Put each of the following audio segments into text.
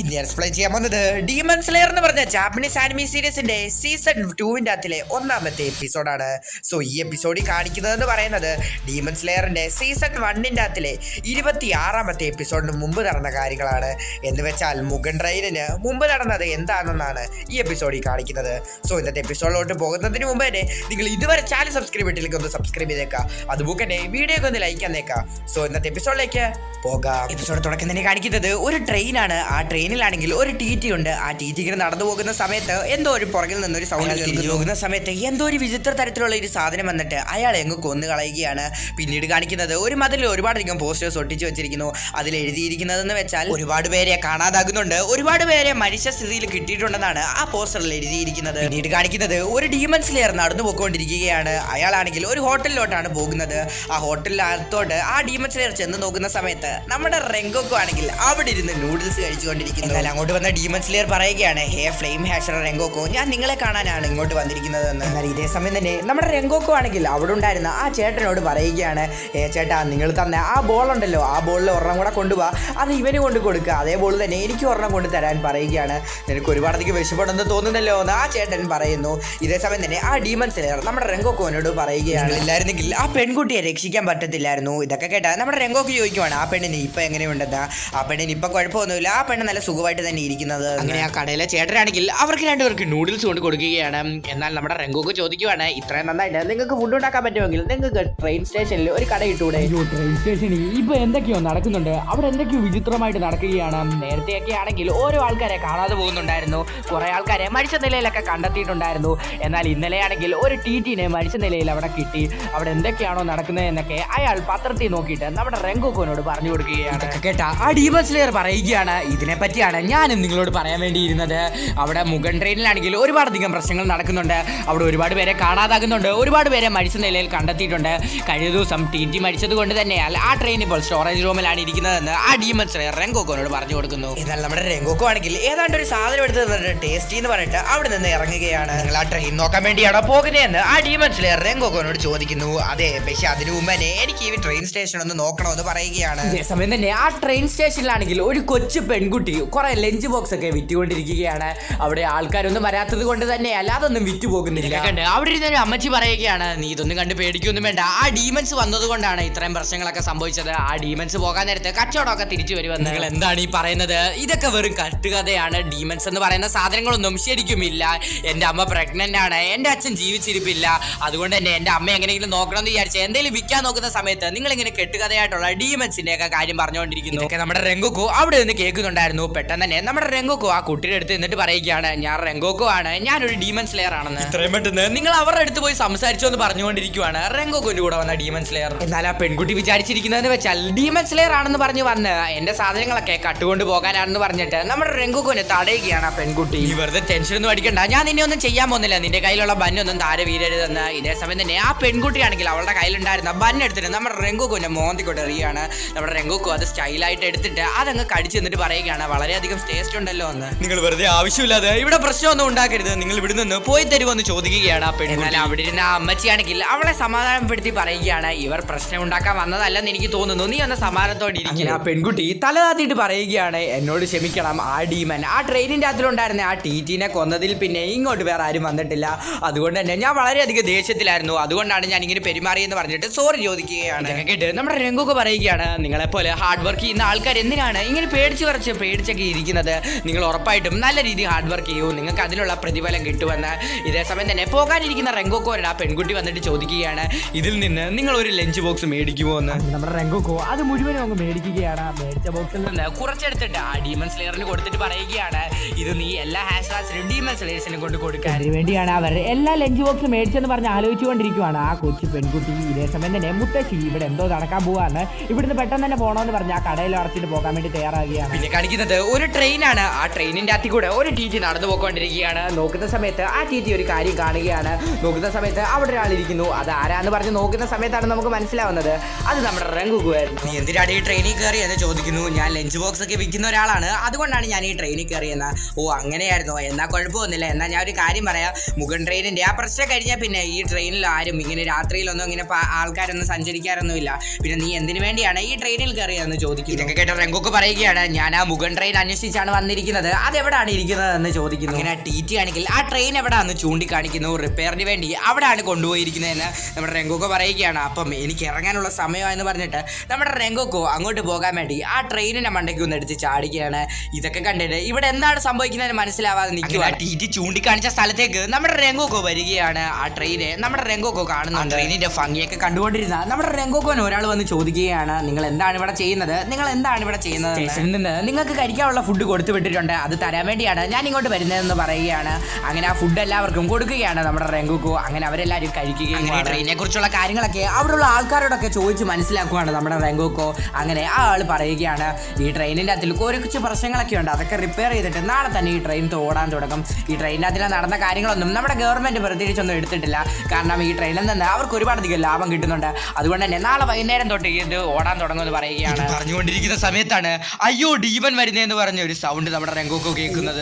ഇന്ന് എക്സ്പ്ലെയിൻ ചെയ്യാൻ പോകുന്നത് ഡീമൺ സ്ലെയർ എന്ന് പറഞ്ഞ ജാപ്പനീസ് ആനിമി സീരീസിന്റെ സീസൺ 2 അകത്തിലെ ഒന്നാമത്തെ എപ്പിസോഡാണ്. സോ ഈ എപ്പിസോഡിൽ കാണിക്കുന്നതെന്ന് പറയുന്നത് ഡീമൺ സ്ലെയറിന്റെ സീസൺ 1 അകത്തിലെ 26ാമത്തെ എപ്പിസോഡിന് മുമ്പ് നടന്ന കാര്യങ്ങളാണ്. എന്ന് വെച്ചാൽ മുഗൻ ട്രെയിനിന് മുമ്പ് നടന്നത് എന്താണെന്നാണ് ഈ എപ്പിസോഡിൽ കാണിക്കുന്നത്. സോ ഇന്നത്തെ എപ്പിസോഡിലോട്ട് പോകുന്നതിന് മുമ്പ് തന്നെ നിങ്ങൾ ഇതുവരെ ചാനൽ സബ്സ്ക്രൈബ് ചെയ്തിട്ടില്ലെങ്കിൽ ഒന്ന് സബ്സ്ക്രൈബ് ചെയ്തേക്കാം. അതുപോലെ തന്നെ വീഡിയോ ഒന്ന് ലൈക്ക് തന്നേക്കാം. സോ ഇന്നത്തെ എപ്പിസോഡിലേക്ക് പോകാം. എപ്പിസോഡ് തുടക്കത്തിന് കാണിക്കുന്നത് ഒരു ട്രെയിനാണ്. ആ ട്രെയിനിലാണെങ്കിൽ ഒരു ടി ഉണ്ട്. ആ ടി ഇങ്ങനെ നടന്നു പോകുന്ന സമയത്ത് എന്തോ ഒരു പുറകിൽ നിന്നൊരു സൗണ്ട് തിരിഞ്ഞു പോകുന്ന സമയത്ത് എന്തോ ഒരു വിചിത്ര തരത്തിലുള്ള ഒരു സാധനം വന്നിട്ട് അയാളെ എങ്ങ് കൊന്നു കളയുകയാണ്. പിന്നീട് കാണിക്കുന്നത് ഒരു മതിലിൽ ഒരുപാടധികം പോസ്റ്റേഴ്സ് ഒട്ടിച്ചു വെച്ചിരിക്കുന്നു. അതിൽ എഴുതിയിരിക്കുന്നതെന്ന് വെച്ചാൽ ഒരുപാട് പേരെ കാണാതാകുന്നുണ്ട്, ഒരുപാട് പേരെ മരിച്ച സ്ഥിതിയിൽ കിട്ടിയിട്ടുണ്ടെന്നാണ് ആ പോസ്റ്ററിൽ എഴുതിയിരിക്കുന്നത്. പിന്നീട് കാണിക്കുന്നത് ഒരു ഡീമൺ സ്ലെയർ നടന്നു പോയിക്കൊണ്ടിരിക്കുകയാണ്. അയാളാണെങ്കിൽ ഒരു ഹോട്ടലിലോട്ടാണ് പോകുന്നത്. ആ ഹോട്ടലിനകത്തോട്ട് ആ ഡീമൺ സ്ലെയർ ചെന്ന് നോക്കുന്ന സമയത്ത് നമ്മുടെ റെങ്കോക്കോ ആണെങ്കിൽ അവിടെ ഇരുന്ന് നൂഡിൽസ് കഴിച്ചുകൊണ്ടിരിക്കുന്നു. എന്നാൽ അങ്ങോട്ട് വന്ന ഡീമൺ സ്ലെയർ പറയുകയാണ്, ഹേ ഫ്ലെയിം ഹാഷർ റെങ്കോക്കോ, ഞാൻ നിങ്ങളെ കാണാനാണ് ഇങ്ങോട്ട് വന്നിരിക്കുന്നത് എന്ന്. എന്നാൽ ഇതേ സമയം തന്നെ നമ്മുടെ റെങ്കോക്കോ ആണെങ്കിൽ അവിടെ ഉണ്ടായിരുന്ന ആ ചേട്ടനോട് പറയുകയാണ്, ഹേ ചേട്ടാ, നിങ്ങൾ തന്ന ആ ബോൾ ഉണ്ടല്ലോ, ആ ബോളിൽ ഒരെണ്ണം കൂടെ കൊണ്ടുപോവാ, അത് ഇവന് കൊണ്ട് കൊടുക്കുക, അതേ ബോൾ തന്നെ എനിക്ക് ഒരെണ്ണം കൊണ്ട് തരാൻ പറയുകയാണ്. നിനക്ക് ഒരുപാടധികം വിഷമമുണ്ടെന്ന് തോന്നുന്നല്ലോ എന്ന് ആ ചേട്ടൻ പറയുന്നു. ഇതേ സമയം തന്നെ ആ ഡീമൺ സ്ലെയർ നമ്മുടെ റെങ്കോക്കോനോട് പറയുകയാണ്, ഇല്ലായിരുന്നെങ്കിൽ ആ പെൺകുട്ടിയെ രക്ഷിക്കാൻ പറ്റത്തില്ലായിരുന്നു. ഇതൊക്കെ കേട്ടാ നമ്മുടെ റെങ്കോക്കോ ചോദിക്കുവാണ്, ആ പെണ്ണിന് ഇപ്പൊ എങ്ങനെയുണ്ടെന്നാ. ആ പെണ്ണിന് ഇപ്പൊ കുഴപ്പമൊന്നുമില്ല, ആ പെണ്ണ് നല്ല സുഖമായിട്ട് തന്നെ ഇരിക്കുന്നത്. അങ്ങനെ ആ കടയിലെ ചേട്ടനാണെങ്കിൽ അവർക്ക് രണ്ടുപേർക്ക് നൂഡിൽസ് കൊണ്ട് കൊടുക്കുകയാണ്. എന്നാൽ നമ്മുടെ റെങ്കോക്കോ ചോദിക്കുവാണ്, ഇത്രയും നന്നായിട്ട് നിങ്ങൾക്ക് ഫുഡ് ഉണ്ടാക്കാൻ പറ്റുമെങ്കിൽ നിങ്ങൾക്ക് ട്രെയിൻ സ്റ്റേഷനിൽ ഒരു കട ഇട്ടൂടെ? ട്രെയിൻ സ്റ്റേഷനിൽ ഇപ്പൊ എന്തൊക്കെയോ നടക്കുന്നുണ്ട്, അവിടെ എന്തൊക്കെയോ വിചിത്രമായിട്ട് നടക്കുകയാണ്. നേരത്തെയൊക്കെ ആണെങ്കിൽ ഓരോ ആൾക്കാരെ കാണാതെ പോകുന്നുണ്ടായിരുന്നു, കുറെ ആൾക്കാരെ മരിച്ച നിലയിലൊക്കെ കണ്ടെത്തിയിട്ടുണ്ടായിരുന്നു. എന്നാൽ ഇന്നലെയാണെങ്കിൽ ഒരു ടീറ്റിനെ മരിച്ച നിലയിൽ അവിടെ കിട്ടി. അവിടെ എന്തൊക്കെയാണോ നടക്കുന്നത് എന്നൊക്കെ അയാൾ പത്രത്തിൽ നോക്കിയിട്ട് നമ്മുടെ റെങ്കോക്കോനോട് പറഞ്ഞു കൊടുക്കുകയാണ്. കേട്ടാ ആ ഡീമൺ സ്ലെയർ പറയുകയാണ്, ഇതിനെ പറ്റിയാണ് ഞാനും നിങ്ങളോട് പറയാൻ വേണ്ടിയിരുന്നത്. അവിടെ മുഗൻ ട്രെയിനിലാണെങ്കിൽ ഒരുപാടധികം പ്രശ്നങ്ങൾ നടക്കുന്നുണ്ട്. അവിടെ ഒരുപാട് പേരെ കാണാതാകുന്നുണ്ട്, ഒരുപാട് പേരെ മരിച്ച നിലയിൽ കണ്ടെത്തിയിട്ടുണ്ട്. കഴിഞ്ഞ ദിവസം ടി മരിച്ചത് കൊണ്ട് തന്നെയാൽ ആ ട്രെയിൻ ഇപ്പോൾ സ്റ്റോറേജ് റൂമിലാണ് ഇരിക്കുന്നതെന്ന് ആ ഡീമൺ സ്ലെയർ റെങ്കോക്കോനോട് പറഞ്ഞു കൊടുക്കുന്നു. എന്നാൽ നമ്മുടെ റെങ്കോക്കോ ആണെങ്കിൽ ഏതാണ്ട് ഒരു സാധനം എടുത്ത് ടേസ്റ്റി എന്ന് പറഞ്ഞിട്ട് അവിടെ നിന്ന് ഇറങ്ങുകയാണ്. നിങ്ങൾ ആ ട്രെയിൻ നോക്കാൻ വേണ്ടിയാണോ പോകുന്നതെന്ന് ആ ഡീമൺ സ്ലെയർ റെങ്കോക്കോനോട് ചോദിക്കുന്നു. അതെ, പക്ഷെ അതിനു മുമ്പ് തന്നെ എനിക്ക് ഈ ട്രെയിൻ സ്റ്റേഷൻ ഒന്ന് നോക്കണമെന്ന് പറയുകയാണ്. അതേസമയം തന്നെ ആ ട്രെയിൻ സ്റ്റേഷനിലാണെങ്കിൽ ഒരു കൊച്ചു പെൺകുട്ടി കുറെ ലഞ്ച് ബോക്സ് ഒക്കെ വിറ്റുകൊണ്ടിരിക്കുകയാണ്. അവിടെ ആൾക്കാരൊന്നും വരാത്തത് കൊണ്ട് തന്നെ അല്ലാതൊന്നും വിറ്റു പോകുന്നില്ല. അവിടെ ഇരുന്നൊരു അമ്മച്ചി പറയുകയാണ്, നീ ഇതൊന്നും കണ്ട് പേടിക്കൊന്നും വേണ്ട, ആ ഡീമൻസ് വന്നതുകൊണ്ടാണ് ഇത്രയും പ്രശ്നങ്ങളൊക്കെ സംഭവിച്ചത്. ആ ഡീമൻസ് പോകാൻ നേരത്തെ കച്ചവടമൊക്കെ തിരിച്ചു വരുമെന്ന്. നിങ്ങൾ എന്താണ് ഈ പറയുന്നത്? ഇതൊക്കെ വെറും കട്ടുകഥയാണ്. ഡീമൻസ് എന്ന് പറയുന്ന സാധനങ്ങളൊന്നും ശരിക്കുമില്ല. എൻ്റെ അമ്മ പ്രഗ്നന്റ് ആണ്, എൻ്റെ അച്ഛൻ ജീവിച്ചിരിപ്പില്ല. അതുകൊണ്ട് തന്നെ എൻ്റെ അമ്മ എങ്ങനെയെങ്കിലും നോക്കണമെന്ന് വിചാരിച്ചാൽ എന്തെങ്കിലും വിൽക്കാൻ നോക്കുന്ന സമയത്ത് നിങ്ങൾ ഇങ്ങനെ കെട്ടുകഥയായിട്ടുള്ള ഡീമൻസിന്റെ ഒക്കെ കാര്യം പറഞ്ഞുകൊണ്ടിരിക്കുന്നു. നമ്മുടെ റെങ്കോക്കോ അവിടെ നിന്ന് കേൾക്കുന്നുണ്ടായിരുന്നു. പെട്ടെന്ന് തന്നെ നമ്മുടെ റെങ്കോക്കോ ആ കുട്ടിയുടെ അടുത്ത് എന്നിട്ട് പറയുകയാണ്, ഞാൻ റെങ്കോക്കോ ആണ്, ഞാനൊരു ഡീമൺ സ്ലെയർ ആണെന്ന്. ഇത്രയും പെട്ടെന്ന് നിങ്ങൾ അവരുടെ അടുത്ത് പോയി സംസാരിച്ചോ എന്ന് പറഞ്ഞുകൊണ്ടിരിക്കുവാണ് റെങ്കോക്കോന്റെ കൂടെ വന്ന ഡീമൺ സ്ലെയർ. എന്നാൽ ആ പെൺകുട്ടി വിചാരിച്ചിരിക്കുന്നതെന്ന് വെച്ചാൽ ഡീമൺ സ്ലെയർ ആണെന്ന് പറഞ്ഞു വന്ന് എന്റെ സാധനങ്ങളൊക്കെ കട്ടുകൊണ്ട് പോകാനാണെന്ന് പറഞ്ഞിട്ട് നമ്മുടെ റെങ്കോക്കോനെ തടയുകയാണ് ആ പെൺകുട്ടി. ഈ വെറുതെ ടെൻഷൻ ഒന്നും അടിക്കണ്ട, ഞാൻ നിന്നെ ഒന്നും ചെയ്യാൻ പോകുന്നില്ല, നിന്റെ കയ്യിലുള്ള ബന്നൊന്നും താരെ വീരരുതെന്ന്. ഇതേ സമയം തന്നെ ആ പെൺകുട്ടിയാണെങ്കിൽ അവളുടെ കയ്യിലുണ്ടായിരുന്ന ബന്നെടുത്തിട്ട് നമ്മുടെ റെങ്കോക്കോനെ മോന്തിക്കൊണ്ട് എറിയാണ്. നമ്മുടെ റെങ്കോക്കോ അത് സ്റ്റൈലായിട്ട് എടുത്തിട്ട് അതങ്ങ് കടിച്ചു എന്നിട്ട് പറയുകയാണ്, വളരെയധികം ടേസ്റ്റ് ഉണ്ടല്ലോ എന്ന്. നിങ്ങൾ വെറുതെ ആവശ്യമില്ലാതെ ഇവിടെ പ്രശ്നമൊന്നും ഉണ്ടാക്കരുത്, നിങ്ങൾ ഇവിടെ നിന്ന് പോയി തരുമെന്ന് ചോദിക്കുകയാണ് ആ പെണ്ണ്. എന്നാൽ അവിടെ ഇരുന്ന അമ്മച്ചിയാണെങ്കിൽ അവളെ സമാധാനപ്പെടുത്തി പറയുകയാണ്, ഇവർ പ്രശ്നം ഉണ്ടാക്കാൻ വന്നതല്ലെന്ന് എനിക്ക് തോന്നുന്നു, നീ ഒന്ന് സമാധാനത്തോടെ ഇരിക്കുക. ആ പെൺകുട്ടി തലതാത്തിയിട്ട് പറയുകയാണ്, എന്നോട് ക്ഷമിക്കണം, ആ ഡീമൻ ആ ട്രെയിനിന്റെ അതിലുണ്ടായിരുന്ന ആ ടിനെ കൊന്നതിൽ പിന്നെ ഇങ്ങോട്ട് വേറെ ആരും വന്നിട്ടില്ല. അതുകൊണ്ട് തന്നെ ഞാൻ വളരെയധികം ദേഷ്യത്തിലായിരുന്നു, അതുകൊണ്ടാണ് ഞാൻ ഇങ്ങനെ പെരുമാറിയെന്ന് പറഞ്ഞിട്ട് സോറി ചോദിക്കുകയാണ്. കേട്ട് നമ്മുടെ രംഗൊക്കെ പറയുകയാണ്, നിങ്ങളെപ്പോലെ ഹാർഡ് വർക്ക് ചെയ്യുന്ന ആൾക്കാർ എന്തിനാണ് ഇങ്ങനെ പേടിച്ചൊക്കെ ഇരിക്കുന്നത്? നിങ്ങൾ ഉറപ്പായിട്ടും നല്ല രീതിയിൽ ഹാർഡ് വർക്ക് ചെയ്യൂ, നിങ്ങൾക്ക് അതിനുള്ള പ്രതിഫലം കിട്ടുമെന്ന്. ഇതേ സമയം തന്നെ പോകാനിരിക്കുന്ന റെങ്കോക്കോയുടെ ആ പെൺകുട്ടി വന്നിട്ട് ചോദിക്കുകയാണ്, ഇതിൽ നിന്ന് നിങ്ങൾ ഒരു ലഞ്ച് ബോക്സ് മേടിക്കുമോ എന്ന്. നമ്മുടെ റെങ്കോക്കോ അത് മുഴുവനും അങ്ങ് മേടിക്കുകയാണ്. മേടിച്ച ബോക്സിൽ നിന്ന് കുറച്ചെടുത്തിട്ട് ആ ഡീമൺ സ്ലെയറിന് കൊടുത്തിട്ട് പറയുകയാണ്, ഇത് നീ എല്ലാ ഹാഷ്ടാഗ്സിനും ഡീമൺ സ്ലെയർസിനും കൊണ്ട് കൊടുക്കാൻ. അതിനുവേണ്ടിയാണ് അവർ എല്ലാ ലഞ്ച് ബോക്സ് മേടിച്ചെന്ന് പറഞ്ഞ് ആലോചിച്ചുകൊണ്ടിരിക്കുവാണ് ആ കൊച്ചു പെൺകുട്ടി. ഇതേ സമയം തന്നെ മുത്തശ്ശി ഇവിടെ എന്തോ നടക്കാൻ പോവാന്ന്, ഇവിടുന്ന് പെട്ടെന്ന് തന്നെ പോകണമെന്ന് പറഞ്ഞ് ആ കടയിൽ അടച്ചിട്ട് പോകാൻ വേണ്ടി തയ്യാറാകുകയാണ്. പിന്നെ കാണിക്കുന്നത് ഒരു ട്രെയിനാണ്. ആ ട്രെയിനിന്റെ അകത്തിൽ കൂടെ ഒരു ടി നടന്നു പോയിക്കൊണ്ടിരിക്കുകയാണ്. നോക്കുന്ന സമയത്ത് ആ ടി ഒരു കാര്യം കാണുകയാണ്. നോക്കുന്ന സമയത്ത് അവിടെ ഒരാളിരിക്കുന്നു. അത് ആരാന്ന് പറഞ്ഞ് നോക്കുന്ന സമയത്താണ് നമുക്ക് മനസ്സിലാവുന്നത് അത് നമ്മുടെ റെങ്കോക്കോ ആയിരുന്നു. നീ എന്തിനാണ് ഈ ട്രെയിനിൽ കയറി എന്ന് ചോദിക്കുന്നു. ഞാൻ ലഞ്ച് ബോക്സ് ഒക്കെ വിൽക്കുന്ന ഒരാളാണ്, അതുകൊണ്ടാണ് ഞാൻ ഈ ട്രെയിനിൽ കയറിയെന്ന്. ഓ അങ്ങനെയായിരുന്നു, എന്നാൽ കുഴപ്പമൊന്നുമില്ല. എന്നാൽ ഞാൻ ഒരു കാര്യം പറയാം, മുഗൻ ട്രെയിനിന്റെ ആ പ്രശ്നം കഴിഞ്ഞാൽ പിന്നെ ഈ ട്രെയിനിൽ ആരും ഇങ്ങനെ രാത്രിയിലൊന്നും ഇങ്ങനെ ആൾക്കാരൊന്നും സഞ്ചരിക്കാറൊന്നുമില്ല. പിന്നെ നീ എന്തിനു വേണ്ടിയാണ് ഈ ട്രെയിനിൽ കയറിയെന്ന് ചോദിക്കുന്നു. ഇതൊക്കെ കേട്ട റെങ്കോക്കോ പറയുകയാണ്, ഞാൻ ആ മുഗൻ ട്രെയിൻ ട്രെയിൻ അന്വേഷിച്ചാണ് വന്നിരിക്കുന്നത്, അതെവിടാണ് ഇരിക്കുന്നത് എന്ന് ചോദിക്കുന്നു. അങ്ങനെ ടി ആണെങ്കിൽ ആ ട്രെയിൻ എവിടാന്ന് ചൂണ്ടിക്കാണിക്കുന്നു. റിപ്പയറിന് വേണ്ടി അവിടെയാണ് കൊണ്ടുപോയിരിക്കുന്നതെന്ന് നമ്മുടെ രംഗോക്കോ പറയുകയാണ്. അപ്പം എനിക്ക് ഇറങ്ങാനുള്ള സമയമാണെന്ന് പറഞ്ഞിട്ട് നമ്മുടെ രംഗോക്കോ അങ്ങോട്ട് പോകാൻ വേണ്ടി ആ ട്രെയിനിന്റെ മണ്ടയ്ക്ക് ഒന്ന് എടുത്ത് ചാടുകയാണ്. ഇതൊക്കെ കണ്ടിട്ട് ഇവിടെ എന്താണ് സംഭവിക്കുന്നതെന്ന് മനസ്സിലാവാതെ നിൽക്കുക. ടി ചൂണ്ടിക്കാണിച്ച സ്ഥലത്തേക്ക് നമ്മുടെ രംഗോക്കോ വരികയാണ്. ആ ട്രെയിനെ നമ്മുടെ രംഗോക്കോ കാണുന്നു. ട്രെയിനിന്റെ ഭംഗിയൊക്കെ കണ്ടുകൊണ്ടിരുന്ന നമ്മുടെ രംഗോക്കോന് ഒരാൾ വന്ന് ചോദിക്കുകയാണ്, നിങ്ങൾ എന്താണ് ഇവിടെ ചെയ്യുന്നത്? സ്റ്റേഷനിൽ നിന്ന് നിങ്ങൾക്ക് കഴിക്കാനുള്ള ഫുഡ് കൊടുത്തു വിട്ടിട്ടുണ്ട്, അത് തരാൻ വേണ്ടിയാണ് ഞാൻ ഇങ്ങോട്ട് വരുന്നതെന്ന് പറയുകയാണ്. അങ്ങനെ ആ ഫുഡ് എല്ലാവർക്കും കൊടുക്കുകയാണ് നമ്മുടെ രംഗോക്കോ. അങ്ങനെ അവരെല്ലാവരും കഴിക്കുകയും ട്രെയിനെ കുറിച്ചുള്ള കാര്യങ്ങളൊക്കെ അവിടെയുള്ള ആൾക്കാരോടൊക്കെ ചോദിച്ച് മനസ്സിലാക്കുവാണ് നമ്മുടെ രംഗോക്കോ. അങ്ങനെ ആ ആൾ പറയുകയാണ്, ഈ ട്രെയിനിന്റെ അകത്തിൽ കുറച്ച് പ്രശ്നങ്ങളൊക്കെ ഉണ്ട്, അതൊക്കെ റിപ്പയർ ചെയ്തിട്ട് നാളെ തന്നെ ഈ ട്രെയിൻ ഓടാൻ തുടങ്ങും. ഈ ട്രെയിനിന്റെ അതിൽ നടന്ന കാര്യങ്ങളൊന്നും നമ്മുടെ ഗവൺമെന്റ് പ്രത്യേകിച്ചൊന്നും എടുത്തിട്ടില്ല, കാരണം ഈ ട്രെയിനിൽ നിന്ന് അവർക്ക് ഒരുപാടധികം ലാഭം കിട്ടുന്നുണ്ട്. അതുകൊണ്ട് തന്നെ നാളെ വൈകുന്നേരം തൊട്ട് ഇത് ഓടാൻ തുടങ്ങുമെന്ന് പറയുകയാണ്. പറഞ്ഞുകൊണ്ടിരിക്കുന്ന സമയത്താണ് അയ്യോ ഡീമൻ വരുന്നതെന്ന് പറഞ്ഞ ഒരു സൗണ്ട് നമ്മുടെ രംഗോക്കോ കേൾക്കുന്നത്.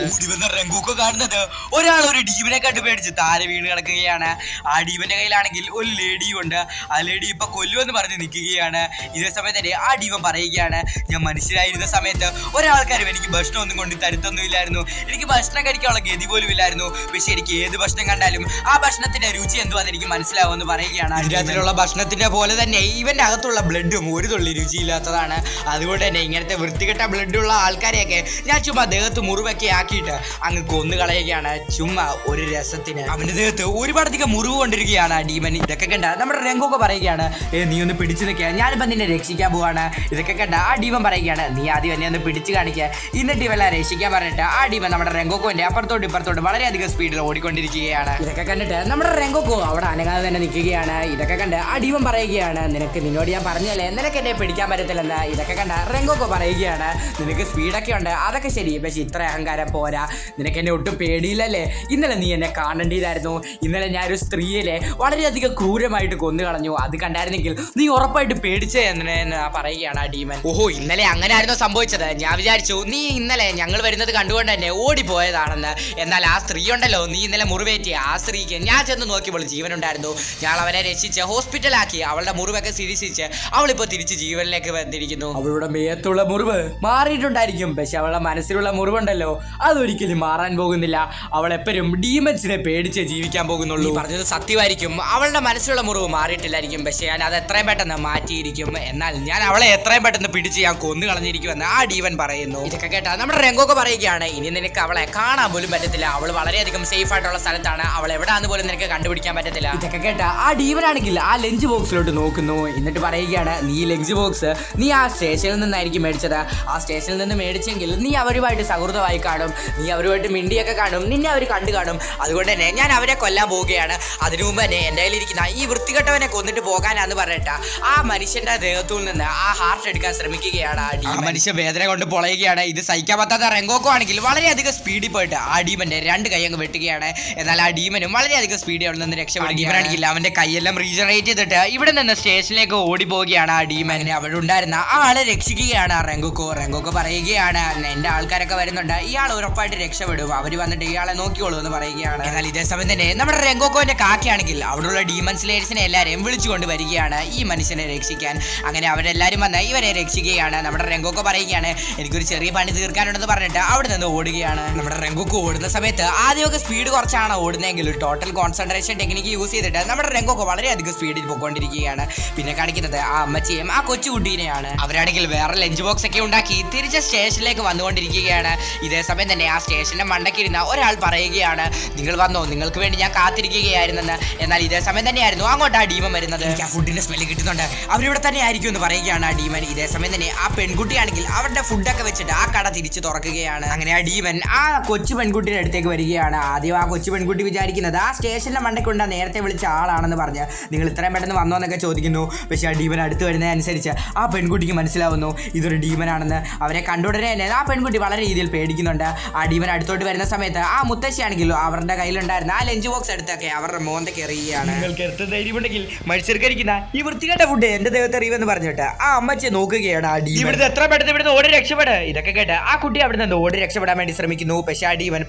രംഗോക്കോ കാണുന്നത് ഒരാൾ ഒരു ഡീമനെ കണ്ടു പേടിച്ച് താരെ വീണ് കിടക്കുകയാണ്. ആ ഡീമന്റെ കയ്യിലാണെങ്കിൽ ഒരു ലേഡിയും ഉണ്ട്. ആ ലേഡി ഇപ്പൊ കൊല്ലുമെന്ന് പറഞ്ഞ് നിൽക്കുകയാണ്. ഇതേ സമയത്ത് തന്നെ ആ ഡീമൻ പറയുകയാണ്, ഞാൻ മനുഷ്യരായിരുന്ന സമയത്ത് ഒരാൾക്കാരും എനിക്ക് ഭക്ഷണം ഒന്നും കൊണ്ട് തരുത്തൊന്നുമില്ലായിരുന്നു, എനിക്ക് ഭക്ഷണം കഴിക്കാനുള്ള ഗതി പോലും ഇല്ലായിരുന്നു. പക്ഷെ എനിക്ക് ഏത് ഭക്ഷണം കണ്ടാലും ആ ഭക്ഷണത്തിന്റെ രുചി എന്തുവാന്ന് എനിക്ക് മനസ്സിലാവുമെന്ന് പറയുകയാണ്. അതിലുള്ള ഭക്ഷണത്തിന്റെ പോലെ തന്നെ ഇവന്റെ അകത്തുള്ള ബ്ലഡും ഒരു തുള്ളി രുചിയില്ലാത്തതാണ്. അതുകൊണ്ട് തന്നെ ഇങ്ങനത്തെ വൃത്തികെട്ട ബ്ലഡുള്ള ആൾക്കാരെയൊക്കെ ഞാൻ ചുമ്മാ ദേഹത്ത് മുറിവൊക്കെ ആക്കിയിട്ട് അങ്ങ് കൊന്നു കളയുകയാണ്, ചുമ്മാ ഒരു രസത്തിന്. അവന്റെ ദേഹത്ത് ഒരുപാടധികം മുറിവ് കൊണ്ടിരിക്കുകയാണ് ആ ഡീമൻ. ഇതൊക്കെ കണ്ട നമ്മുടെ രംഗോക്കോ പറയുകയാണ്, നീ ഒന്ന് പിടിച്ചു നിൽക്കുക, ഞാനിപ്പോ നിന്നെ രക്ഷിക്കാൻ പോവാണ്. ഇതൊക്കെ കണ്ട ആ ഡീമൻ പറയുകയാണ്, നീ ആദ്യം എന്നെ ഒന്ന് പിടിച്ചു കാണിക്കുക, എന്നിട്ട് ഇവെല്ലാം രക്ഷിക്കാൻ പറഞ്ഞിട്ട് ആ ഡീമൻ നമ്മുടെ രംഗോക്കോന്റെ അപ്പുറത്തോട്ട് ഇപ്പുറത്തോട്ട് വളരെയധികം സ്പീഡിൽ ഓടിക്കൊണ്ടിരിക്കുകയാണ്. ഇതൊക്കെ കണ്ടിട്ട് നമ്മുടെ രംഗോക്കോ അവിടെ അനങ്ങാതെ തന്നെ നിൽക്കുകയാണ്. ഇതൊക്കെ കണ്ട് ആ ഡീമൻ പറയുകയാണ്, നിന്നോട് ഞാൻ പറഞ്ഞല്ലേ നിനക്ക് എന്നെ പിടിക്കാൻ പറ്റത്തില്ലെന്ന്. ഇതൊക്കെ കണ്ട രംഗോക്കോ പറയുകയാണ്, നിനക്ക് സ്പീഡൊക്കെ ഉണ്ട്, അതൊക്കെ ശരി, പക്ഷെ ഇത്ര അഹങ്കാരം പോരാ, നിനക്ക് എന്നെ ഒട്ടും പേടിയില്ലല്ലേ? ഇന്നലെ നീ എന്നെ കാണേണ്ടതായിരുന്നു. ഇന്നലെ ഞാൻ ഒരു സ്ത്രീയെ വളരെയധികം ക്രൂരമായിട്ട് കൊന്നു കളഞ്ഞു, അത് കണ്ടായിരുന്നെങ്കിൽ നീ ഉറപ്പായിട്ട് പേടിച്ചേ എന്ന് പറയുകയാണ് ആ ഡീമൻ. ഓഹോ, ഇന്നലെ അങ്ങനെ ആയിരുന്നോ സംഭവിച്ചത്? ഞാൻ വിചാരിച്ചു നീ ഇന്നലെ ഞങ്ങൾ വരുന്നത് കണ്ടുകൊണ്ട് തന്നെ ഓടിപ്പോയതാണെന്ന്. എന്നാൽ ആ സ്ത്രീ ഉണ്ടല്ലോ, നീ ഇന്നലെ മുറിവേറ്റി ആ സ്ത്രീക്ക് ഞാൻ ചെന്ന് നോക്കിയപ്പോൾ ജീവനുണ്ടായിരുന്നു. ഞങ്ങൾ അവനെ രക്ഷിച്ച് ഹോസ്പിറ്റലാക്കി, അവളുടെ മുറിവൊക്കെ ചികിത്സിച്ച് അവളിപ്പോ തിരിച്ച് ജീവനിലേക്ക് വന്നിരിക്കുന്നു. അവളുടെ മേത്തുള്ള മുറിവ് മാറിയിട്ടുണ്ടായിരിക്കും, പക്ഷെ അവളുടെ മനസ്സിലുള്ള മുറിവുണ്ടല്ലോ അതൊരിക്കലും മാറാൻ പോകുന്നില്ല. അവൾ എപ്പോഴും ഡീമൻസിനെ പേടിച്ച് ജീവിക്കാൻ പോകുന്നുള്ളൂ. പറഞ്ഞത് സത്യമായിരിക്കും, അവളുടെ മനസ്സിലുള്ള മുറിവ് മാറിയിട്ടില്ലായിരിക്കും, പക്ഷെ ഞാൻ അത് എത്രയും പെട്ടെന്ന് മാറ്റിയിരിക്കും. എന്നാൽ ഞാൻ അവളെ എത്രയും പെട്ടെന്ന് പിടിച്ച് ഞാൻ കൊന്നു കളഞ്ഞിരിക്കുമെന്ന് ആ ഡീവൻ പറയുന്നു. ഇതൊക്കെ കേട്ടാ നമ്മുടെ രംഗോക്കോ പറയുകയാണ്, ഇനി നിനക്ക് അവളെ കാണാൻ പോലും പറ്റത്തില്ല, അവൾ വളരെയധികം സേഫ് ആയിട്ടുള്ള സ്ഥലത്താണ്, അവൾ എവിടെയാന്ന് പോലും നിനക്ക് കണ്ടുപിടിക്കാൻ പറ്റത്തില്ല. ഇതൊക്കെ കേട്ടാ ആ ഡീവനാണെങ്കിൽ ആ ലഞ്ച് ബോക്സിലോട്ട് നോക്കുന്നു. എന്നിട്ട് പറയുകയാണ്, നീ ലഞ്ച് ബോക്സ് നീ ആ സ്റ്റേഷനിൽ നിന്നായിരിക്കും മേടിച്ചത്, ആ സ്റ്റേഷനിൽ നിന്ന് മേടിച്ചെങ്കിൽ നീ അവരുമായിട്ട് സൗഹൃദമായി കാണും, നീ അവരുമായിട്ട് മിണ്ടിയൊക്കെ കാണും, നിന്നെ അവർ കണ്ടു കാണും. അതുകൊണ്ട് തന്നെ ഞാൻ അവരെ കൊല്ലാൻ പോവുകയാണ്. അതിനു മുമ്പ് തന്നെ എൻ്റെ കയ്യിലിരിക്കുന്ന ഈ വൃത്തികെട്ടവനെ കൊന്നിട്ട് പോകാനാന്ന് പറഞ്ഞിട്ട് ആ മനുഷ്യന്റെ ദേഹത്തിൽ നിന്ന് ആ ഹാർട്ട് എടുക്കാൻ ശ്രമിക്കുകയാണ്. ആ മനുഷ്യ വേദന കൊണ്ട് പൊളയുകയാണ്. ഇത് സഹിക്കാൻ പറ്റാത്ത രംഗോക്കോ ആണെങ്കിൽ വളരെയധികം സ്പീഡിൽ പോയിട്ട് ആ ഡീമന്റെ രണ്ട് കൈ അങ്ങ് വെട്ടുകയാണ്. എന്നാൽ ആ ഡീമനും വളരെയധികം സ്പീഡിൽ അവിടെ നിന്ന് രക്ഷപ്പെടുകയാണെങ്കിൽ അവന്റെ കൈയെല്ലാം റീജനറേറ്റ് ചെയ്തിട്ട് ഇവിടെ നിന്ന് സ്റ്റേഷനിലേക്ക് ഓടി പോവുകയാണ് ആ ഡീമനെ. അവിടെ ഉണ്ടായിരുന്ന ആ ആളെ രക്ഷിക്കുകയാണ് രംഗോക്കോ പറയുകയാണ്, എന്റെ ആൾക്കാരൊക്കെ വരുന്നുണ്ട്, ഇയാൾ ഉറപ്പായിട്ട് രക്ഷപ്പെടും, അവര് വന്നിട്ട് ഇയാളെ നോക്കിയോളൂ എന്ന് പറയുകയാണ്. എന്നാൽ ഇതേ സമയം തന്നെ നമ്മുടെ രംഗോക്കോന്റെ കാക്കയാണെങ്കിൽ അവിടെയുള്ള ഡീമൺ സ്ലേയേഴ്സിനെ എല്ലാവരെയും വിളിച്ചുകൊണ്ട് വരികയാണ് ഈ മനുഷ്യനെ രക്ഷിക്കാൻ. അങ്ങനെ അവരെല്ലാരും വന്ന് ഇവരെ രക്ഷിക്കുകയാണ്. നമ്മുടെ രംഗോക്കോ പറയുകയാണ്, എനിക്കൊരു ചെറിയ പണി തീർക്കാനുണ്ടെന്ന് പറഞ്ഞിട്ട് അവിടെ നിന്ന് ഓടുകയാണ്. നമ്മുടെ രംഗോക്കോ ഓടുന്ന സമയത്ത് ആദ്യമൊക്കെ സ്പീഡ് കുറച്ചാണ് ഓടുന്നതെങ്കിൽ ടോട്ടൽ കോൺസെൻട്രേഷൻ ടെക്നിക്ക് യൂസ് ചെയ്തിട്ട് നമ്മുടെ രംഗോക്കോ വളരെയധികം സ്പീഡിൽ പോയിക്കൊണ്ടിരിക്കുകയാണ്. പിന്നെ കാണിക്കുന്നത് ആ അമ്മച്ചിയും ആ കൊച്ചുകുട്ടീനെയാണ്. അവരാണെങ്കിൽ വേറെ ലഞ്ച് ബോക്സ് ഒക്കെ ഉണ്ടാക്കി തിരിച്ച് സ്റ്റേഷനിലേക്ക് വന്നുകൊണ്ടിരിക്കുകയാണ്. ഇതേ സമയം തന്നെ ആ സ്റ്റേഷന്റെ മണ്ടക്കിരുന്ന ഒരാൾ പറയുകയാണ്, നിങ്ങൾ വന്നോ, നിങ്ങൾക്ക് വേണ്ടി ഞാൻ കാത്തിരിക്കുകയായിരുന്നെന്ന്. എന്നാൽ ഇതേ സമയം തന്നെയായിരുന്നു അങ്ങോട്ട് ആ ഡീമൻ വരുന്നത്. എനിക്ക് ആ ഫുഡിന്റെ സ്മെല്ല് കിട്ടുന്നുണ്ട്, അവരിവിടെ തന്നെ ആയിരിക്കും എന്ന് പറയുകയാണ് ആ ഡീമൻ. ഇതേ സമയം തന്നെ ആ പെൺകുട്ടിയാണെങ്കിൽ അവരുടെ ഫുഡൊക്കെ വെച്ചിട്ട് ആ കട തിരിച്ചു തുറക്കുകയാണ്. അങ്ങനെ ആ ഡീമൻ ആ കൊച്ചു പെൺകുട്ടിയുടെ അടുത്തേക്ക് വരികയാണ്. ആദ്യം ആ കൊച്ചു പെൺകുട്ടി വിചാരിക്കുന്നത് ആ സ്റ്റേഷനിലെ മണ്ടയ്ക്കുണ്ട നേരത്തെ വിളിച്ച ആളാണെന്ന് പറഞ്ഞ് നിങ്ങൾ ഇത്രയും പെട്ടെന്ന് വന്നോ എന്നൊക്കെ ചോദിക്കുന്നു. പക്ഷെ ആ ഡീമൻ അടുത്ത് വരുന്നതനുസരിച്ച് ആ പെൺകുട്ടിക്ക് മനസ്സിലാവുന്നു ഇതൊരു ഡീമനാണെന്ന്. അവരെ കണ്ടുടനെ തന്നെ ആ പെൺകുട്ടി വളരെ രീതിയിൽ പേടിക്കുന്നുണ്ട്. ആ ഡീമൻ അടുത്തോട്ട് വരുന്ന സമയത്ത് ആ മുത്തശ്ശിയാണെങ്കിലും അവരുടെ കയ്യിലുണ്ടായിരുന്ന ആ ലഞ്ച് ബോക്സ് എടുത്തൊക്കെ അവരുടെ മോന്തയ്ക്ക് എറിയുകയാണ്. നിങ്ങൾക്ക് എത്ര ധൈര്യമുണ്ടെങ്കിൽ മത്സരിക്കരിക്കുന്ന ഈ വൃത്തികെട്ട ഫുഡ് എന്റെ ദേഹത്ത് എറിയുമെന്ന് പറഞ്ഞിട്ട് ആ അമ്മച്ചി നോക്കുകയാണ് ആ ഡീമൻ. ഇവിടുന്ന് എത്ര പെട്ടെന്ന് ഇവിടുന്ന് ഓടി രക്ഷപ്പെട്. ഇതൊക്കെ കേട്ട് ആ കുട്ടി അവിടെ നിന്ന് ഓടി രക്ഷപ്പെടാൻ വേണ്ടി ശ്രമിക്കുന്നു. പക്ഷെ ആ ഡീമൻ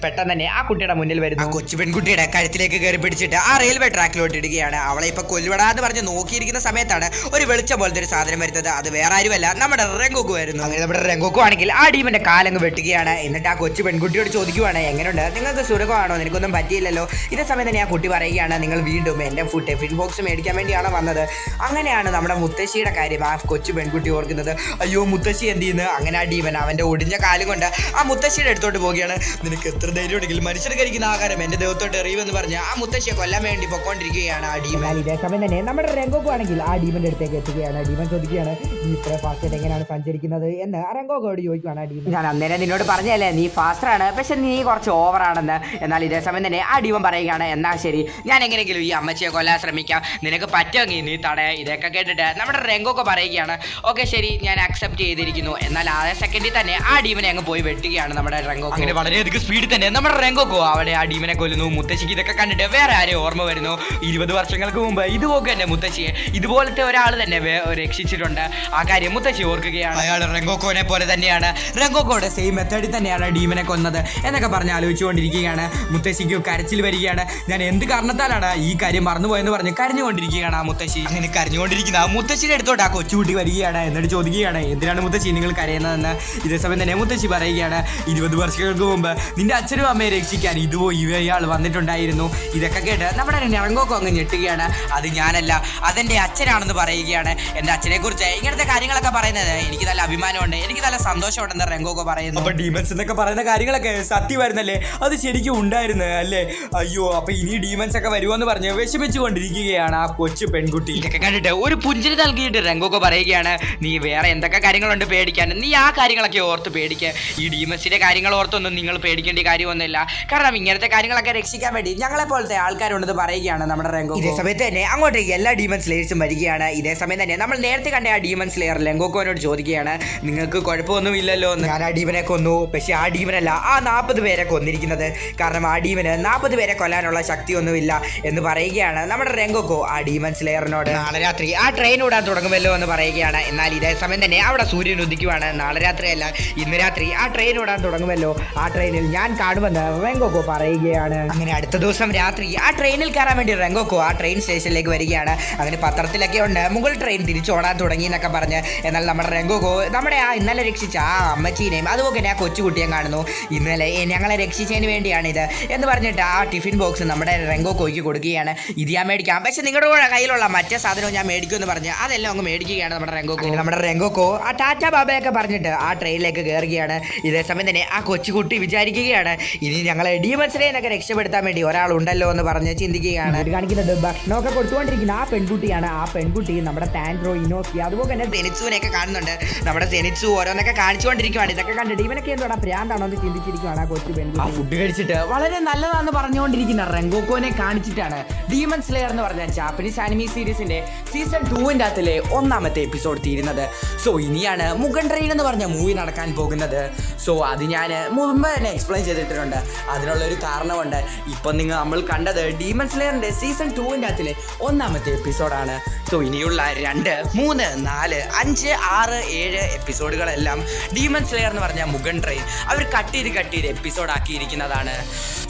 പെട്ടെന്ന് തന്നെ ആ കുട്ടിയുടെ മുന്നിൽ വരുന്നു. കൊച്ചു പെൺകുട്ടിയുടെ കഴുത്തിലേക്ക് കയറി പിടിച്ചിട്ട് ആ റെയിൽവേ ട്രാക്കിലോട്ട് ഇടുകയാണ്. അവളെ ഇപ്പൊ കൊല്ലുവിടാന്ന് പറഞ്ഞ് നോക്കിയിരിക്കുന്ന സമയത്താണ് ഒരു വെളിച്ചം പോലത്തെ ഒരു സാധനം വരുന്നത്. അത് വേറെ ആരുമല്ല നമ്മുടെ രംഗോക്കോ വരുന്നു. അങ്ങനെ നമ്മുടെ രംഗോക്കോ ആണെങ്കിൽ ആ ആ ഡീമന്റെ കാലങ്ങ് വെട്ടുകയാണ്. എന്നിട്ട് ആ കൊച്ചു പെൺകുട്ടിയോട് ചോദിക്കുവാണ്, എങ്ങനെയുണ്ട്, നിങ്ങൾക്ക് സുഖമാണോ, നിനക്കൊന്നും പറ്റിയില്ലല്ലോ. ഇതേ സമയം തന്നെ ആ കുട്ടി പറയുകയാണ്, നിങ്ങൾ വീണ്ടും എൻ്റെ ടിഫിൻ ബോക്സ് മേടിക്കാൻ വേണ്ടിയാണ് വന്നത്. അങ്ങനെയാണ് നമ്മുടെ മുത്തശ്ശിയുടെ കാര്യം ആ കൊച്ചു പെൺകുട്ടി ഓർക്കുന്നത്. അയ്യോ മുത്തശ്ശി എന്ത് ചെയ്യുന്നു? അങ്ങനെ ആ ഡീമൻ അവൻ്റെ ഒടിഞ്ഞ കാലും കൊണ്ട് ആ മുത്തശ്ശിയുടെ അടുത്തോട്ട് പോവുകയാണ്. നിനക്ക് എത്ര ധൈര്യം ഉണ്ടെങ്കിൽ മനുഷ്യർ കഴിക്കുന്ന ആഹാരം എൻ്റെ ദേഹത്തോട്ട് എറിയുമെന്ന് പറഞ്ഞ് ആ മുത്തശ്ശിയെ കൊല്ലാൻ വേണ്ടി പൊക്കോണ്ടിരിക്കുകയാണ് ആ ഡീമൻ. ഇതേ സമയം തന്നെ നമ്മുടെ രംഗോക്കോ ആണെങ്കിൽ ആ ഡീമന്റെ അടുത്തേക്ക് എത്തുകയാണ്. ഡീമൻ ചോദിക്കുകയാണ്, നീ ഇത്ര ഫാസ്റ്റ് എങ്ങനെയാണ് സഞ്ചരിക്കുന്നത് എന്ന് രംഗോക്കോട് ചോദിക്കുകയാണ്. ഡീമൻ, ഞാൻ അന്നേരം നിന്നോട് പറഞ്ഞല്ലേ നീ ഫാസ്റ്ററാണ്, പക്ഷെ നീ കുറച്ച് ഓവറാണെന്ന്. എന്നാൽ ഇതേ സമയം തന്നെ ആ ഡീമൻ പറയുകയാണ്, എന്നാ ശരി, ഞാൻ എങ്ങനെയെങ്കിലും ഈ അമ്മച്ചിയെ കൊല്ലാൻ ശ്രമിക്കാം, നിനക്ക് പറ്റുമെങ്കിൽ നീ തടയ. ഇതൊക്കെ കേട്ടിട്ട് നമ്മുടെ രംഗോക്കോ പറയുകയാണ്, ഓക്കെ ശരി, ഞാൻ അക്സെപ്റ്റ് ചെയ്തിരിക്കുന്നു. എന്നാൽ ആ സെക്കൻഡിൽ തന്നെ ആ ഡീമനെ അങ്ങ് പോയി വെട്ടുകയാണ് നമ്മുടെ രംഗോക്കോ. അങ്ങനെ വളരെയധികം സ്പീഡിൽ തന്നെ നമ്മുടെ രംഗോക്കോ അവിടെ ആ ഡീമനെ കൊല്ലുന്നു. മുത്തശ്ശിക്ക് ഇതൊക്കെ കണ്ടിട്ട് വേറെ ആരെയും ഓർമ്മ വരുന്നു. 20 വർഷങ്ങൾക്ക് മുമ്പ് ഇതുപോലെ തന്നെ മുത്തശ്ശിയെ ഇതുപോലത്തെ ഒരാൾ തന്നെ രക്ഷിച്ചിട്ടുണ്ട്. ആ കാര്യം മുത്തശ്ശി ഓർക്കുകയാണ്. അയാൾ രംഗോക്കോനെ പോലെ തന്നെയാണ്, രംഗോക്കോയുടെ സെയിം മെത്തേഡിൽ തന്നെയാണ് ഡീമനെ കൊന്നത് എന്നൊക്കെ പറഞ്ഞ് ആലോചിച്ചുകൊണ്ടിരിക്കുകയാണ്. മുത്തശ്ശിക്ക് കരച്ചിൽ വരികയാണ്. ഞാൻ എന്ത് കാരണത്താലാണ് ഈ കാര്യം മറന്നുപോയെന്ന് പറഞ്ഞ് കരഞ്ഞുകൊണ്ടിരിക്കുകയാണ് ആ മുത്തശ്ശി. അങ്ങനെ കരഞ്ഞുകൊണ്ടിരിക്കുന്ന ആ മുത്തശ്ശിയുടെ അടുത്തോട്ട് ആ കൊച്ചുകുട്ടി വരികയാണ്. എന്നിട്ട് ചോദിക്കുകയാണ്, എന്തിനാണ് മുത്തശ്ശി നിങ്ങൾ കരയുന്നതെന്ന്. ഇതേ സമയം തന്നെ മുത്തശ്ശി പറയുകയാണ്, 20 വർഷങ്ങൾക്ക് മുമ്പ് നിന്റെ അച്ഛനും അമ്മയെ രക്ഷിക്കാൻ ഇയാൾ വന്നിട്ടുണ്ടായിരുന്നു. ഇതൊക്കെ കേട്ട് നമ്മുടെ രംഗോക്കോ അങ്ങ് ഞെട്ടുകയാണ്. അത് ഞാനല്ല, അതെന്റെ അച്ഛനാണെന്ന് പറയുകയാണ്. എന്റെ അച്ഛനെ കുറിച്ച് ഇങ്ങനത്തെ കാര്യങ്ങളൊക്കെ പറയുന്നത് എനിക്ക് നല്ല അഭിമാനമുണ്ട്, എനിക്ക് നല്ല സന്തോഷമുണ്ടെന്ന് രംഗോക്കോ പറയുന്നു. അപ്പൊ ഡീമൻസ് എന്നൊക്കെ പറയുന്ന കാര്യങ്ങളൊക്കെ സത്യമായിരുന്നല്ലേ, അത് ശരിക്കും ഉണ്ടായിരുന്നു അല്ലേ? അയ്യോ, അപ്പൊ ഇനി ഡീമൻസ് ഒക്കെ വരുമോന്ന് പറഞ്ഞ് വിഷമിച്ചുകൊണ്ടിരിക്കുകയാണ് ആ കൊച്ചു പെൺകുട്ടി. ഇതൊക്കെ കണ്ടിട്ട് ഒരു പുഞ്ചിരി നൽകിയിട്ട് രംഗോക്കോ പറയുകയാണ്, നീ വേറെ എന്തൊക്കെ കാര്യങ്ങളുണ്ട് പേടിക്കാൻ, നീ ആ കാര്യങ്ങളൊക്കെ ഓർത്ത് പേടിക്കുക. ഈ ഡീമൻസിന്റെ കാര്യങ്ങൾ ഓർത്തൊന്നും നിങ്ങൾ പേടിക്കേണ്ട കാര്യമൊന്നുമില്ല. കാരണം ഇങ്ങനത്തെ കാര്യങ്ങളൊക്കെ രക്ഷിക്കാൻ വേണ്ടി ഞങ്ങളെ പോലത്തെ ആൾക്കാരുണ്ടെന്ന് പറയുകയാണ് നമ്മുടെ രംഗോക്കോ. ഇതേ സമയത്ത് തന്നെ അങ്ങോട്ടേക്ക് എല്ലാ ഡീമൻ സ്ലേയേഴ്സും വരികയാണ്. ഇതേ സമയം തന്നെ നമ്മൾ നേരത്തെ കണ്ട ആ ഡീമൻ സ്ലേയർ രംഗോക്കോനോട് ചോദിക്കുകയാണ്, നിങ്ങൾക്ക് കുഴപ്പമൊന്നും ഇല്ലല്ലോ എന്ന്. ഞാൻ ആ ഡീമനെ കൊന്നു, പക്ഷെ ആ ഡീമനല്ല ആ 40 പേരെ കൊന്നിരിക്കുന്നത്. കാരണം ആ ഡീമന് 40 പേരെ കൊല്ലാനുള്ള ശക്തിയൊന്നുമില്ല എന്ന് പറയുകയാണ് നമ്മുടെ രംഗോക്കോ ആ ഡീമൻ സ്ലേയറിനോട്. നാളെ രാത്രി ആ ട്രെയിൻ ഓടാൻ തുടങ്ങുമല്ലോ എന്ന് പറയുകയാണ്. എന്നാൽ ഇതേ സമയം തന്നെ അവിടെ സൂര്യൻ ഉദിക്കുവാണ്. നാളെ രാത്രിയല്ല, ഇന്ന് രാത്രി ആ ട്രെയിൻ ഓടാൻ തുടങ്ങുമല്ലോ, ആ ട്രെയിനിൽ ഞാൻ കാണുമെന്ന് രംഗോക്കോ പറയുകയാണ്. അങ്ങനെ അടുത്ത ദിവസം രാത്രി ആ ട്രെയിനിൽ കയറാൻ വേണ്ടി രംഗോക്കോ ആ ട്രെയിൻ സ്റ്റേഷനിലേക്ക് വരികയാണ്. അങ്ങനെ പത്രത്തിലൊക്കെ ഉണ്ട് മുഗൾ ട്രെയിൻ തിരിച്ചോടാൻ തുടങ്ങി എന്നൊക്കെ പറഞ്ഞ്. എന്നാൽ നമ്മുടെ രംഗോക്കോ നമ്മുടെ ആ ഇന്നലെ രക്ഷിച്ച ആ അമ്മച്ചീനെയും അതുപോലെ തന്നെ ആ കൊച്ചുകുട്ടിയും കാണുന്നു. ഇന്നലെ ഞങ്ങളെ രക്ഷിച്ചതിന് വേണ്ടിയാണിത് എന്ന് പറഞ്ഞിട്ട് ആ ടിഫിൻ ബോക്സ് നമ്മുടെ രംഗോക്കോയ്ക്ക് കൊടുക്കുകയാണ്. ഇത് ഞാൻ മേടിക്കാം, പക്ഷെ നിങ്ങളുടെ കയ്യിലുള്ള മറ്റേ സാധനവും ഞാൻ മേടിക്കുമെന്ന് പറഞ്ഞ് അതെല്ലാം അങ്ങ് മേടിക്കുകയാണ് നമ്മുടെ രംഗോക്കോ. നമ്മുടെ രംഗോക്കോ ആ ടാറ്റ ബാബയൊക്കെ പറഞ്ഞിട്ട് ആ ട്രെയിനിലേക്ക് കയറുകയാണ്. ഇതേ സമയം തന്നെ ആ കൊച്ചുകുട്ടി വിചാരിക്കുകയാണ്, ഇനി ഞങ്ങളെ ഡീമൻസിനെ എന്നൊക്കെ രക്ഷപ്പെടുത്താൻ വേണ്ടി ഒരാളുണ്ടല്ലോ എന്ന് പറഞ്ഞ് ചിന്തിക്കുകയാണ്. ഇത് കാണിക്കുന്നത് ഭക്ഷണമൊക്കെ കൊടുത്തുകൊണ്ടിരിക്കുന്ന ആ പെൺകുട്ടിയാണ്. ആ പെൺകുട്ടി നമ്മുടെ താൻഡ്രോ, ഇനോക്കി അതുപോലെ തന്നെ സെനിറ്റ്സുവിനെയൊക്കെ കാണുന്നുണ്ട്. നമ്മുടെ സെനിറ്റ്സു ഓരോന്നൊക്കെ കാണിച്ചുകൊണ്ടിരിക്കുകയാണ്. ഇതൊക്കെ കണ്ടിട്ട് ഇവനൊക്കെ എന്തോടാ പ്രാന്താണോ എന്ന് ചിന്തിച്ചിരിക്കുകയാണ് ആ കൊച്ചു പെൺകുട്ടി. ആ ഫുഡ് കഴിച്ചിട്ട് വളരെ നല്ലതാണെന്ന് പറഞ്ഞുകൊണ്ടിരിക്കുന്ന രംഗോക്കോനെ കാണിച്ചിട്ടാണ് ഡീമൺ സ്ലെയർ എന്ന് പറഞ്ഞ ജാപ്പനീസ് ആനിമി സീരീസിന്റെ സീസൺ 2-ന്റെ അകത്തിലെ 1ാമത്തെ എപ്പിസോഡ് തീരുന്നത്. സോ ഇനിയാണ് മുഗൾ ട്രെയിൻ എന്ന് പറഞ്ഞ മൂവി നടക്കാൻ പോകുന്നത്. സോ അത് ഞാൻ മുമ്പ് തന്നെ എക്സ്പ്ലെയിൻ ചെയ്തിട്ടുണ്ട്. അതിനുള്ളൊരു കാരണമുണ്ട്. ഇപ്പം നമ്മൾ കണ്ടത് ഡീമൺ സ്ലെയറിന്റെ സീസൺ 2-ന്റെ അകത്തിലെ 1ാമത്തെ എപ്പിസോഡാണ്. സോ ഇനിയുള്ള 2, 3, 4, 5, 6, 7 എപ്പിസോഡുകളെല്ലാം ഡീമൺ സ്ലെയർ എന്ന് പറഞ്ഞ മുഗൾ ട്രെയിൻ അവർ കട്ട് ചെയ്ത് എപ്പിസോഡ് ആക്കിയിരിക്കുന്നതാണ്.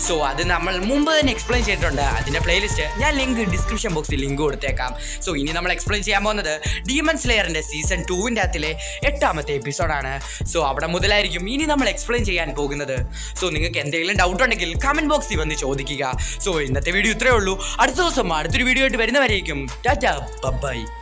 സോ അത് നമ്മൾ മുമ്പ് തന്നെ എക്സ്പ്ലെയിൻ ചെയ്തിട്ടുണ്ട്. അതിൻ്റെ പ്ലേലിസ്റ്റ് ഞാൻ ലിങ്ക് ഡിസ്ക്രിപ്ഷൻ ബോക്സിൽ ലിങ്ക് കൊടുത്തേക്കാം. സോ ഇനി നമ്മൾ എക്സ്പ്ലെയിൻ ചെയ്യാൻ പോകുന്നത് ഡീമൺ സ്ലെയറിന്റെ സീസൺ 2-ന്റെ അകത്തിലെ 8ാമത്തെ എപ്പിസോഡാണ്. സോ അവിടെ മുതലായിരിക്കും ഇനി നമ്മൾ എക്സ്പ്ലെയിൻ ചെയ്യാൻ പോകുന്നത്. സോ നിങ്ങൾക്ക് എന്തെങ്കിലും ഡൗട്ട് ഉണ്ടെങ്കിൽ കമന്റ് ബോക്സിൽ വന്ന് ചോദിക്കുക. സോ ഇന്നത്തെ വീഡിയോ ഇത്രയേ ഉള്ളൂ. അടുത്ത ദിവസം അടുത്തൊരു വീഡിയോ ആയിട്ട് വരുന്നവരേക്കും ടാറ്റാ ബൈ.